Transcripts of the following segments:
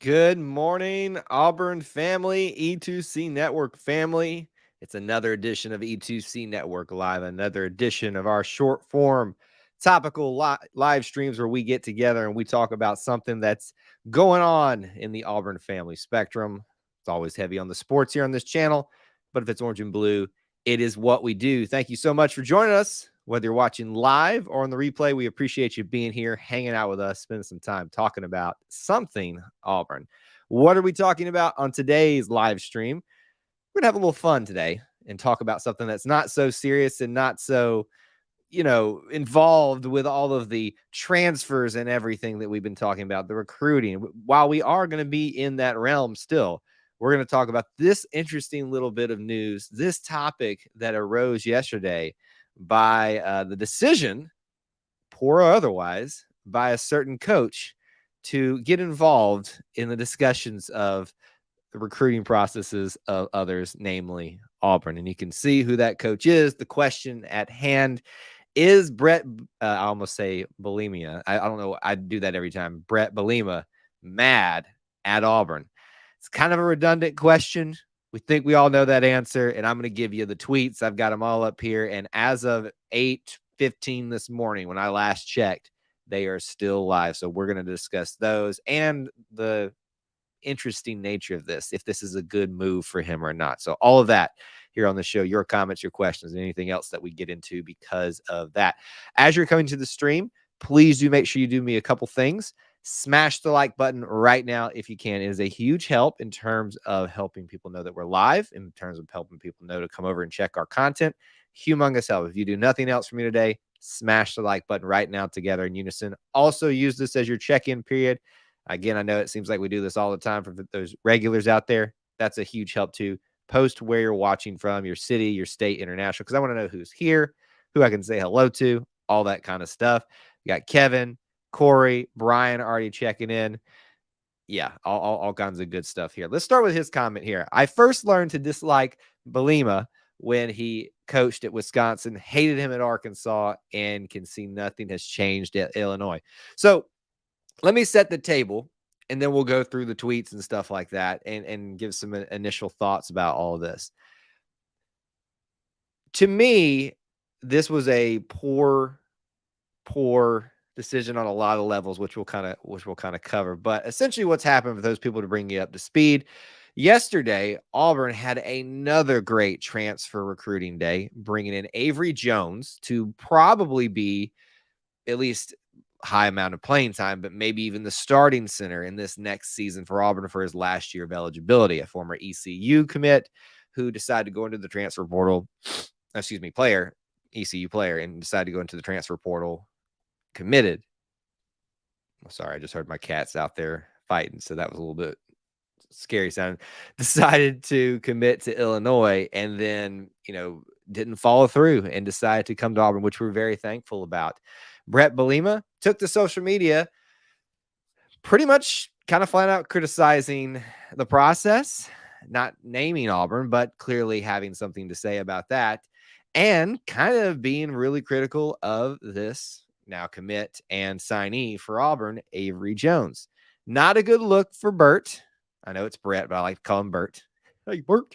Good morning, Auburn family, E2C Network family. It's another edition of E2C Network Live, another edition of our short form topical live streams where we get together and we talk about something that's going on in the Auburn family spectrum. It's always heavy on the sports here on this channel, but if it's orange and blue, it is what we do. Thank you so much for joining us. Whether you're watching live or on the replay, we appreciate you being here, hanging out with us, spending some time talking about something Auburn. What are we talking about on today's live stream? We're going to have a little fun today and talk about something that's not so serious and not so, involved with all of the transfers and everything that we've been talking about, the recruiting. While we are going to be in that realm still, we're going to talk about this interesting little bit of news, this topic that arose yesterday by the decision, poor or otherwise, by a certain coach to get involved in the discussions of the recruiting processes of others, namely Auburn. And you can see who that coach is. The question at hand is Bret, I almost say Bielema. I don't know. I do that every time. Bret Bielema mad at Auburn. It's kind of a redundant question. We think we all know that answer, and I'm going to give you the tweets. I've got them all up here, and as of 8:15 this morning, when I last checked, they are still live. So we're going to discuss those and the interesting nature of this, if this is a good move for him or not. So all of that here on the show, your comments, your questions, and anything else that we get into because of that. As you're coming to the stream, please do make sure you do me a couple things. Smash the like button right now if you can. It is a huge help in terms of helping people know that we're live, in terms of helping people know to come over and check our content. Humongous help. If you do nothing else for me today, smash the like button right now together in unison. Also use this as your check-in period. Again, I know it seems like we do this all the time for those regulars out there. That's a huge help too. Post where you're watching from, your city, your state, international, because I want to know who's here, who I can say hello to, all that kind of stuff. You got Kevin, Corey, Brian already checking in. Yeah, all kinds of good stuff here. Let's start with his comment here. I first learned to dislike Bielema when he coached at Wisconsin, hated him at Arkansas, and can see nothing has changed at Illinois. So let me set the table, and then we'll go through the tweets and stuff like that and give some initial thoughts about all of this. To me, this was a poor decision on a lot of levels, which we'll kind of cover. But essentially what's happened for those people to bring you up to speed. Yesterday, Auburn had another great transfer recruiting day, bringing in Avery Jones to probably be at least high amount of playing time, but maybe even the starting center in this next season for Auburn for his last year of eligibility, a former ECU commit who decided to go into the transfer portal, ECU player, and decided to go into the transfer portal, committed. Sorry, I just heard my cats out there fighting, so that was a little bit scary sound. Decided to commit to Illinois and then, didn't follow through and decided to come to Auburn, which we're very thankful about. Bret Bielema took to social media pretty much kind of flat out criticizing the process, not naming Auburn, but clearly having something to say about that, and kind of being really critical of this now commit and signee for Auburn, Avery Jones. Not a good look for Bert. I know it's Bret, but I like to call him Bert. Hey, Bert.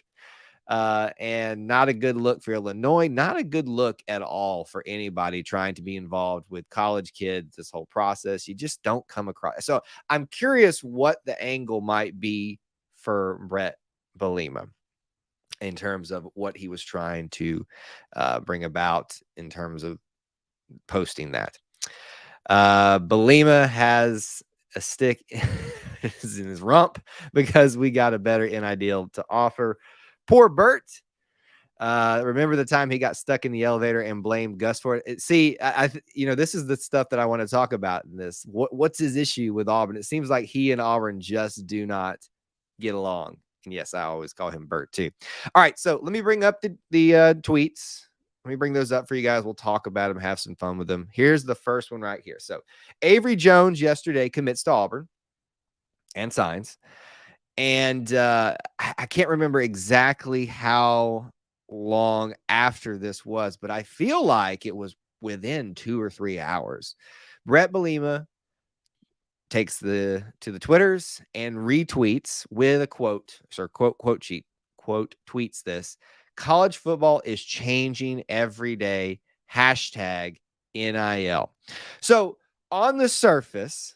And not a good look for Illinois. Not a good look at all for anybody trying to be involved with college kids, this whole process. You just don't come across. So I'm curious what the angle might be for Bret Bielema in terms of what he was trying to bring about in terms of posting that. Bielema has a stick in his rump because we got a better NIL deal to offer. Poor Bert. Remember the time he got stuck in the elevator and blamed Gus for it? See, this is the stuff that I want to talk about in this. What's his issue with Auburn? It seems like he and Auburn just do not get along. And yes, I always call him Bert too. All right, so let me bring up the tweets. Let me bring those up for you guys. We'll talk about them, have some fun with them. Here's the first one right here. So Avery Jones yesterday commits to Auburn and signs. And I can't remember exactly how long after this was, but I feel like it was within 2 or 3 hours. Bret Bielema takes to the Twitters and retweets with a quote, or quote tweets this: college football is changing every day. Hashtag NIL. So on the surface,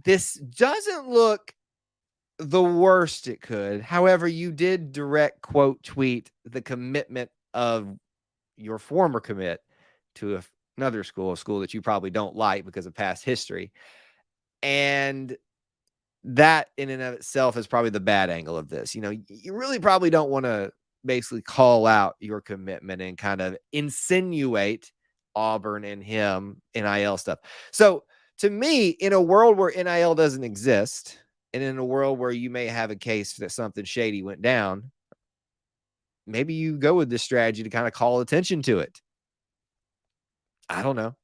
this doesn't look the worst it could. However, you did direct quote tweet the commitment of your former commit to another school, a school that you probably don't like because of past history. And that in and of itself is probably the bad angle of this. You know, you really probably don't want to basically call out your commitment and kind of insinuate Auburn and him NIL stuff. So to me, in a world where NIL doesn't exist, and in a world where you may have a case that something shady went down, maybe you go with this strategy to kind of call attention to it. I don't know.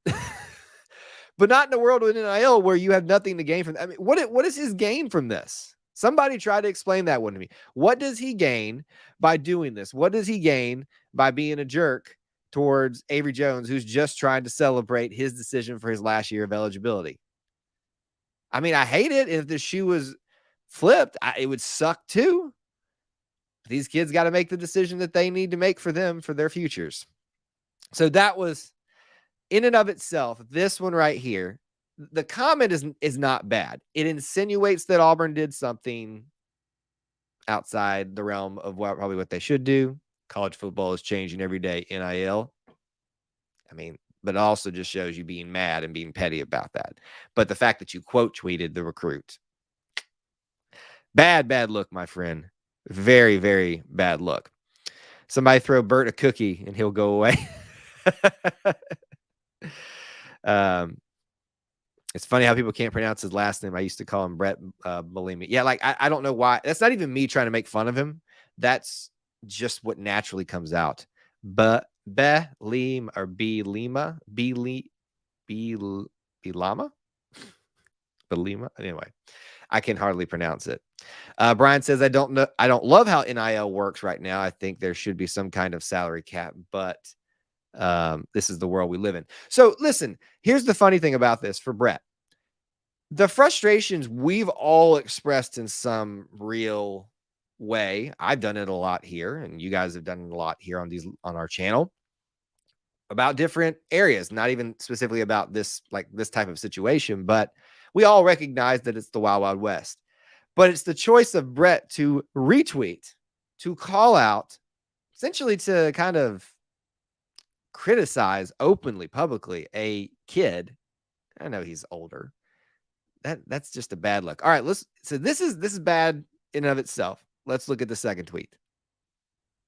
But not in a world with NIL where you have nothing to gain from. I mean, what is his gain from this? Somebody try to explain that one to me. What does he gain by doing this? What does he gain by being a jerk towards Avery Jones, who's just trying to celebrate his decision for his last year of eligibility? I mean, I hate it. If the shoe was flipped, it would suck too. These kids got to make the decision that they need to make for them, for their futures. So that was, in and of itself, this one right here, the comment is not bad. It insinuates that Auburn did something outside the realm of probably what they should do. College football is changing every day, NIL. I mean, but it also just shows you being mad and being petty about that. But the fact that you quote tweeted the recruit, bad look, my friend. Very, very bad look. Somebody throw Bert a cookie and he'll go away. It's funny how people can't pronounce his last name. I used to call him Bret Bielema. Yeah, like I don't know why. That's not even me trying to make fun of him. That's just what naturally comes out. But Bielema or Bielema, Bielema. Anyway, I can hardly pronounce it. Brian says, I don't love how NIL works right now. I think there should be some kind of salary cap, but this is the world we live in. So listen, here's the funny thing about this for Bret. The frustrations we've all expressed in some real way. I've done it a lot here, and you guys have done it a lot here on our channel about different areas, not even specifically about this type of situation, but we all recognize that it's the Wild Wild West. But it's the choice of Bret to retweet, to call out, essentially to kind of criticize openly, publicly, a kid. I know he's older. That's just a bad look. All right, so this is bad in and of itself. Let's look at the second tweet.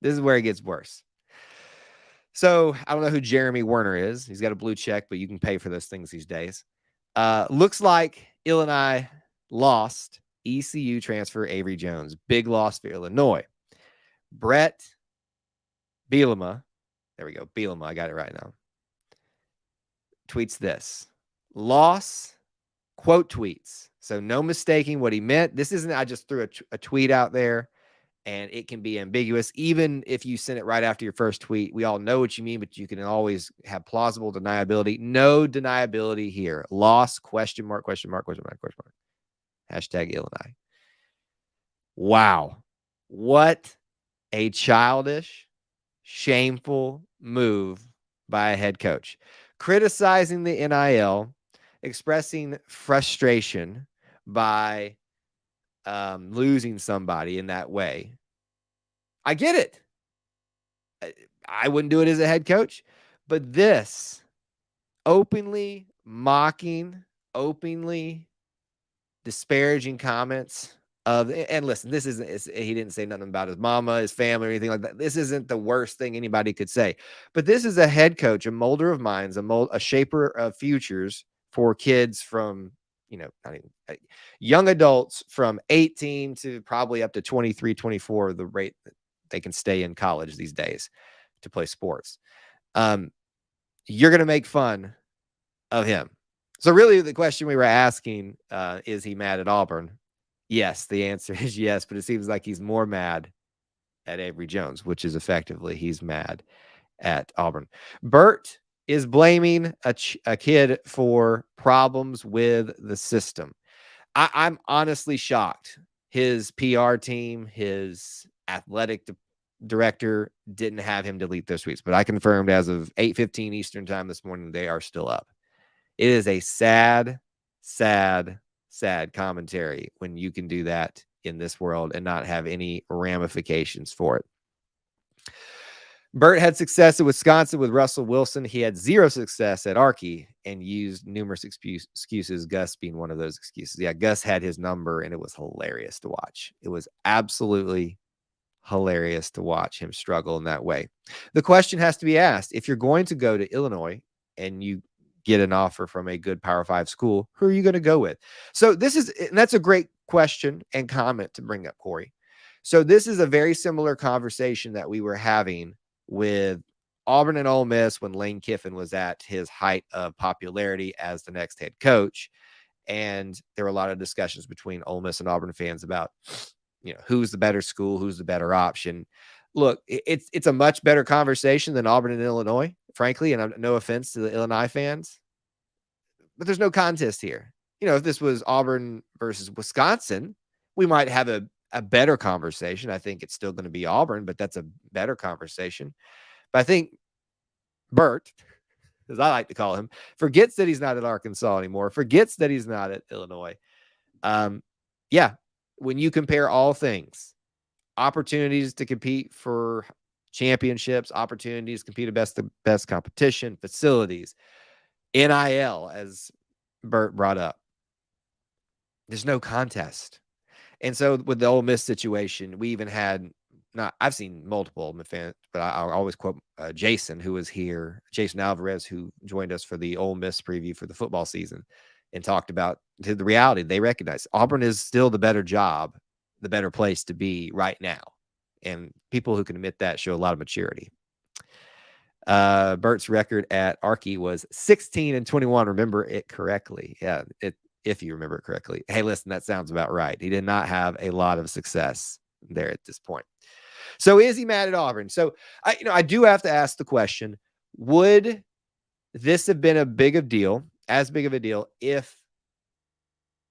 This is where it gets worse. So I don't know who Jeremy Werner is. He's got a blue check, but you can pay for those things these days. Looks like Illinois lost ECU transfer Avery Jones. Big loss for Illinois. Bret Bielema. There we go. Bielema. I got it right now. Tweets this. Loss, quote tweets. So no mistaking what he meant. This isn't, I just threw a tweet out there, and it can be ambiguous. Even if you send it right after your first tweet, we all know what you mean, but you can always have plausible deniability. No deniability here. Loss, question mark, question mark, question mark, question mark. Hashtag Illinois. Wow. What a childish, shameful move by a head coach. Criticizing the NIL, expressing frustration by losing somebody in that way. I get it. I wouldn't do it as a head coach, but this openly mocking, openly disparaging comments of, and listen, this isn't, he didn't say nothing about his mama, his family, or anything like that. This isn't the worst thing anybody could say, but this is a head coach, a molder of minds, a shaper of futures for kids from, not even young adults from 18 to probably up to 23, 24, the rate that they can stay in college these days to play sports. You're going to make fun of him. So really the question we were asking, is he mad at Auburn? Yes, the answer is yes, but it seems like he's more mad at Avery Jones, which is effectively he's mad at Auburn. Bert is blaming a kid for problems with the system. I'm honestly shocked. His PR team, his athletic director didn't have him delete those tweets, but I confirmed as of 8:15 Eastern time this morning, they are still up. It is a sad, sad, sad commentary when you can do that in this world and not have any ramifications for it. Bert had success at Wisconsin with Russell Wilson. He had zero success at Archie and used numerous excuses, Gus being one of those excuses. Yeah, Gus had his number, and it was hilarious to watch. It was absolutely hilarious to watch him struggle in that way. The question has to be asked, if you're going to go to Illinois and you get an offer from a good Power 5 school, who are you going to go with? So that's a great question and comment to bring up, Corey. So this is a very similar conversation that we were having with Auburn and Ole Miss when Lane Kiffin was at his height of popularity as the next head coach. And there were a lot of discussions between Ole Miss and Auburn fans about, who's the better school, who's the better option. Look, it's a much better conversation than Auburn and Illinois, frankly, and no offense to the Illinois fans, but there's no contest here. If this was Auburn versus Wisconsin, we might have a better conversation. I think it's still going to be Auburn, but that's a better conversation. But I think Bert, as I like to call him, forgets that he's not at Arkansas anymore, forgets that he's not at Illinois. Yeah, when you compare all things, opportunities to compete for championships, opportunities to compete at the best competition, facilities, NIL, as Bert brought up, there's no contest. And so with the Ole Miss situation, we even had I've seen multiple Ole Miss fans, but I'll always quote Jason, who was here, Jason Alvarez, who joined us for the Ole Miss preview for the football season and talked about the reality. They recognize Auburn is still the better job, the better place to be right now. And people who can admit that show a lot of maturity. Bert's record at Archie was 16-21. Remember it correctly. Yeah, if you remember it correctly. Hey, listen, that sounds about right. He did not have a lot of success there at this point. So is he mad at Auburn? So I do have to ask the question, would this have been as big of a deal if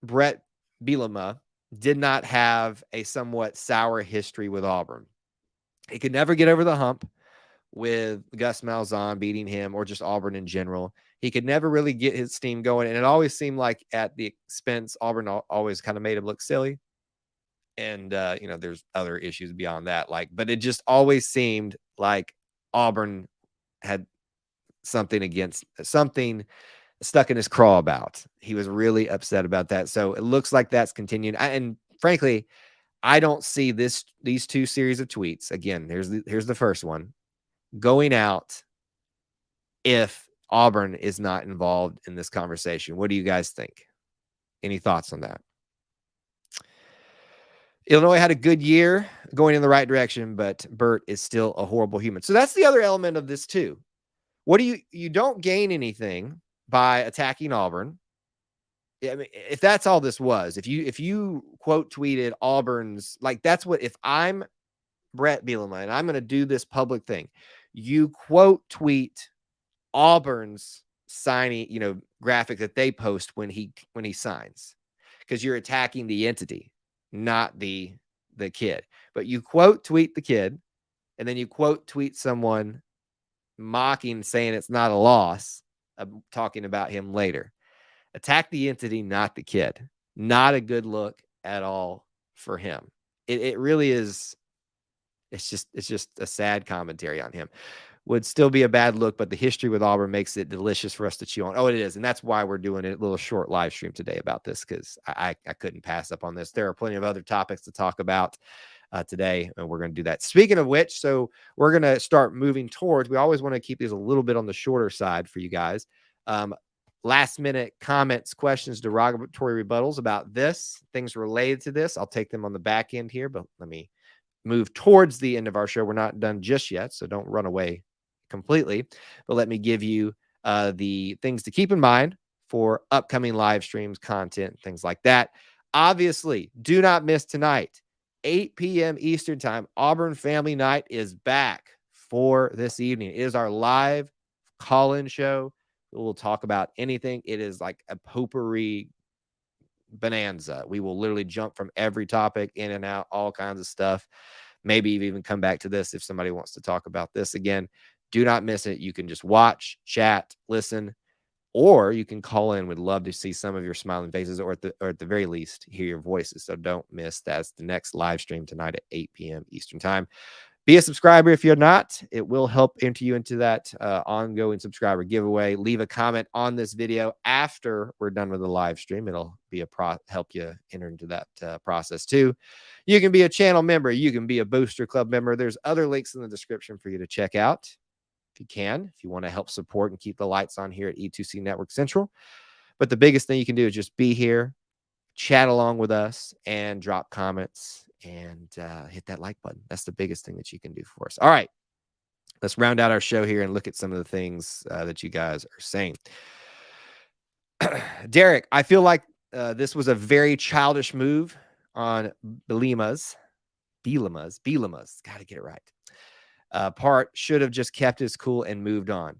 Bret Bielema did not have a somewhat sour history with Auburn? He could never get over the hump with Gus Malzahn beating him, or just Auburn in general. He could never really get his team going, and it always seemed like at the expense, Auburn always kind of made him look silly. And there's other issues beyond that, but it just always seemed like Auburn had something stuck in his craw about. He was really upset about that. So it looks like that's continued. And frankly, I don't see these two series of tweets. Again, here's the first one going out if Auburn is not involved in this conversation. What do you guys think? Any thoughts on that? Illinois had a good year going in the right direction, but Bert is still a horrible human. So that's the other element of this too. What do you don't gain anything by attacking Auburn. I mean, if that's all this was, if you quote tweeted Auburn's, that's what, if I'm Bret Bielema and I'm going to do this public thing, you quote tweet Auburn's signing, graphic that they post when he signs, because you're attacking the entity, not the kid. But you quote tweet the kid, and then you quote tweet someone mocking, saying it's not a loss, talking about him later. Attack the entity, not the kid. Not a good look at all for him. It really is. It's just a sad commentary on him. Would still be a bad look, but the history with Auburn makes it delicious for us to chew on. Oh, it is. And that's why we're doing a little short live stream today about this, because I couldn't pass up on this. There are plenty of other topics to talk about today, and we're going to do that. Speaking of which, so we're going to start moving towards, we always want to keep these a little bit on the shorter side for you guys. Last minute comments, questions, derogatory rebuttals about this, things related to this. I'll take them on the back end here, but let me move towards the end of our show. We're not done just yet, so don't run away completely, but let me give you the things to keep in mind for upcoming live streams, content, things like that. Obviously, do not miss tonight, 8 p.m. Eastern time. Auburn Family Night is back for this evening. It is our live call-in show. We'll talk about anything. It is like a potpourri bonanza. We will literally jump from every topic in and out, all kinds of stuff. Maybe even come back to this if somebody wants to talk about this again. Do not miss it. You can just watch, chat, listen, or you can call in. Would love to see some of your smiling faces, or at the very least, hear your voices. So don't miss. That's the next live stream tonight at 8 p.m. Eastern time. Be a subscriber if you're not. It will help enter you into that ongoing subscriber giveaway. Leave a comment on this video after we're done with the live stream. It'll be help you enter into that process too. You can be a channel member. You can be a Booster Club member. There's other links in the description for you to check out if you can, if you want to help support and keep the lights on here at E2C Network Central. But the biggest thing you can do is just be here, chat along with us, and drop comments and hit that like button. That's the biggest thing that you can do for us. All right, let's round out our show here and look at some of the things that you guys are saying. Derek, I feel like this was a very childish move on Bielema's, got to get it right. Part should have just kept his cool and moved on.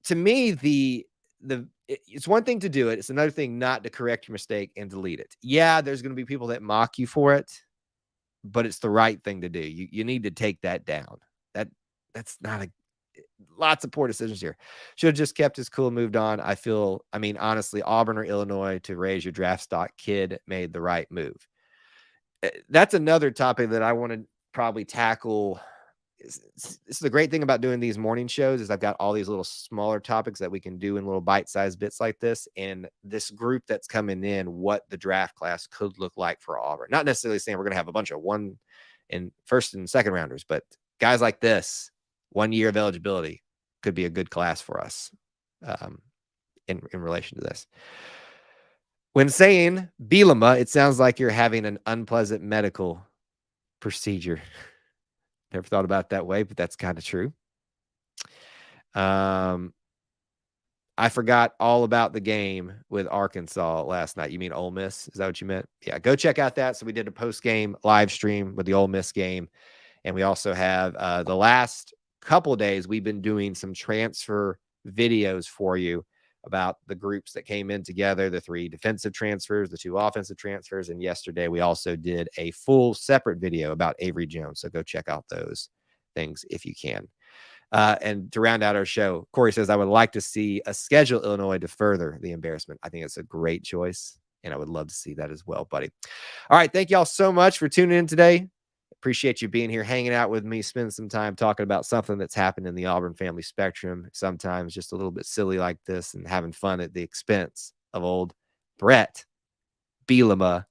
To me, it's one thing to do it. It's another thing not to correct your mistake and delete it. Yeah, there's going to be people that mock you for it, but it's the right thing to do. You need to take that down. That's not lots of poor decisions here. Should have just kept his cool and moved on. I mean, honestly, Auburn or Illinois to raise your draft stock kid made the right move. That's another topic that I want to probably tackle. This is the great thing about doing these morning shows is I've got all these little smaller topics that we can do in little bite-sized bits like this. And this group that's coming in, what the draft class could look like for Auburn. Not necessarily saying we're going to have a bunch of first and second rounders, but guys like this, 1 year of eligibility could be a good class for us in relation to this. When saying Bielema, it sounds like you're having an unpleasant medical procedure. Never thought about it that way, but that's kind of true. I forgot all about the game with Arkansas last night. You mean Ole Miss? Is that what you meant? Yeah, go check out that. So we did a post-game live stream with the Ole Miss game. And we also have the last couple of days, we've been doing some transfer videos for you about the groups that came in together, the 3 defensive transfers, the 2 offensive transfers. And yesterday, we also did a full separate video about Avery Jones. So go check out those things if you can. And to round out our show, Corey says, I would like to see a schedule Illinois to further the embarrassment. I think it's a great choice, and I would love to see that as well, buddy. All right. Thank y'all so much for tuning in today. Appreciate you being here, hanging out with me, spending some time talking about something that's happened in the Auburn family spectrum. Sometimes just a little bit silly like this and having fun at the expense of old Bret Bielema.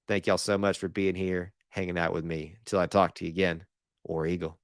Thank y'all so much for being here, hanging out with me. Until I talk to you again, War Eagle.